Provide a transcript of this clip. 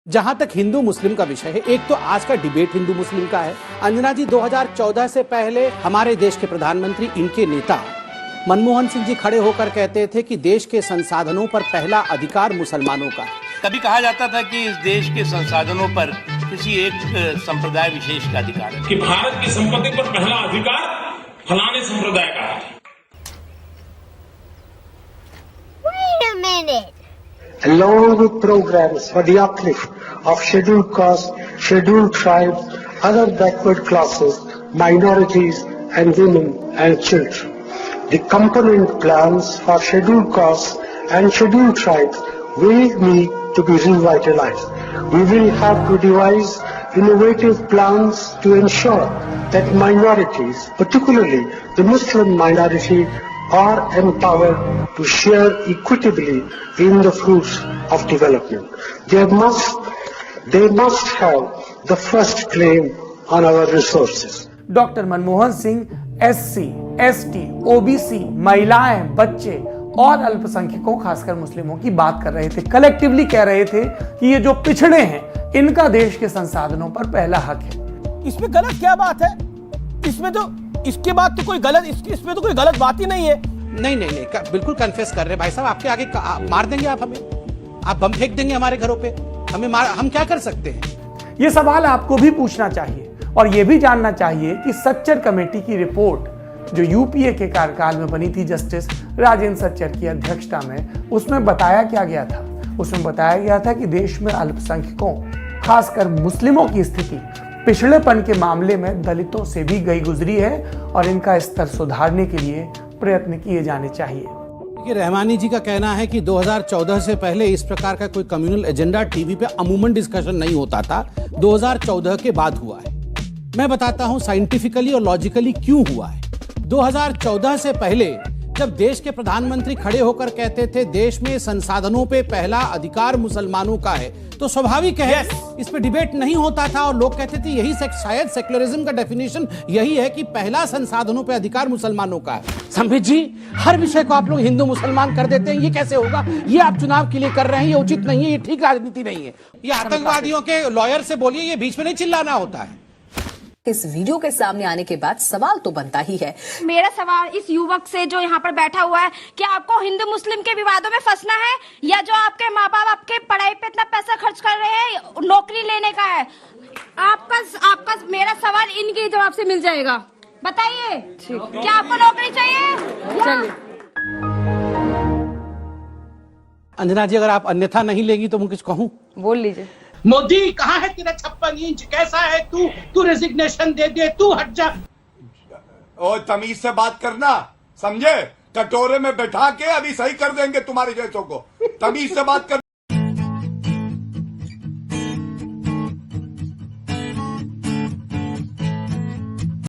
जहां तक हिंदू मुस्लिम का विषय है, एक तो आज का डिबेट हिंदू मुस्लिम का है। अंजना जी 2014 से पहले हमारे देश के प्रधानमंत्री, इनके नेता मनमोहन सिंह जी खड़े होकर कहते थे कि देश के संसाधनों पर पहला अधिकार मुसलमानों का है। कभी कहा जाता था कि इस देश के संसाधनों पर किसी एक संप्रदाय विशेष का अधिकार है, कि भारत की संपत्ति पर पहला अधिकार फलाने संप्रदाय का है। Wait a minute. Along with programs for the uplift of scheduled castes, scheduled tribes, other backward classes, minorities and women and children. The component plans for scheduled castes and scheduled tribes will need to be revitalized. We will have to devise innovative plans to ensure that minorities, particularly the Muslim minority, are empowered to share equitably in the fruits of development. They must have the first claim on our resources. Doctor Manmohan Singh SC, ST, OBC, महिलाएं, बच्चे और अल्पसंख्यकों खासकर मुस्लिमों की बात कर रहे थे। कलेक्टिवली कह रहे थे कि ये जो पिछड़े हैं, इनका देश के संसाधनों पर पहला हक है। इसमें गलत क्या बात है? इसमें तो इसके बाद तो कोई गलत इसमें तो कोई गलत बात ही नहीं है। नहीं, बिल्कुल कन्फेस कर रहे भाई साहब। आपके आगे मार देंगे आप हमें, आप बम फेंक देंगे हमारे घरों पे, हम क्या कर सकते हैं? ये सवाल आपको भी पूछना चाहिए और ये भी जानना चाहिए कि सच्चर कमेटी की रिपोर्ट जो यूपीए के कार्यकाल में बनी थी जस्टिस राजेंद्र सच्चर की अध्यक्षता में, उसमें बताया क्या गया था? उसमें बताया गया था कि देश में अल्पसंख्यकों खासकर मुस्लिमों की स्थिति पिछड़ेपन के मामले में दलितों से भी गई गुजरी है और इनका स्तर सुधारने के लिए प्रयत्न किए जाने चाहिए। देखिए, रहमानी जी का कहना है कि 2014 से पहले इस प्रकार का कोई कम्युनल एजेंडा टीवी पे अमूमन डिस्कशन नहीं होता था, 2014 के बाद हुआ है। मैं बताता हूं साइंटिफिकली और लॉजिकली क्यों हुआ है। 2014 से पहले जब देश के प्रधानमंत्री खड़े होकर कहते थे देश में संसाधनों पे पहला अधिकार मुसलमानों का है, तो स्वाभाविक है इस पे डिबेट नहीं होता था और लोग कहते थे यही शायद सेक्युलरिज्म का डेफिनेशन यही है कि पहला संसाधनों पे अधिकार मुसलमानों का है। संबित जी, हर विषय को आप लोग हिंदू मुसलमान कर देते हैं, ये कैसे होगा? ये आप चुनाव के लिए कर रहे हैं, ये उचित नहीं है, ये ठीक राजनीति नहीं है। ये आतंकवादियों के लॉयर से बोलिए, ये बीच में नहीं चिल्लाना होता है। इस वीडियो के सामने आने के बाद सवाल तो बनता ही है। मेरा सवाल इस युवक से जो यहाँ पर बैठा हुआ है, क्या आपको हिंदू मुस्लिम के विवादों में फंसना है या जो आपके माँ बाप आपके पढ़ाई पे इतना पैसा खर्च कर रहे हैं नौकरी लेने का है? आपका मेरा सवाल इनके जवाब से मिल जाएगा। बताइए, क्या आपको नौकरी चाहिए? चलिए अंजना जी, अगर आप अन्यथा नहीं लेंगी तो मैं कुछ कहूँ? बोल लीजिए। मोदी, कहाँ है तेरा 56 इंच? कैसा है तू रेजिग्नेशन दे दे, तू हट जा। और तमीज से बात करना, समझे? कटोरे में बैठा के अभी सही कर देंगे तुम्हारे जैसों को। तमीज से बात कर।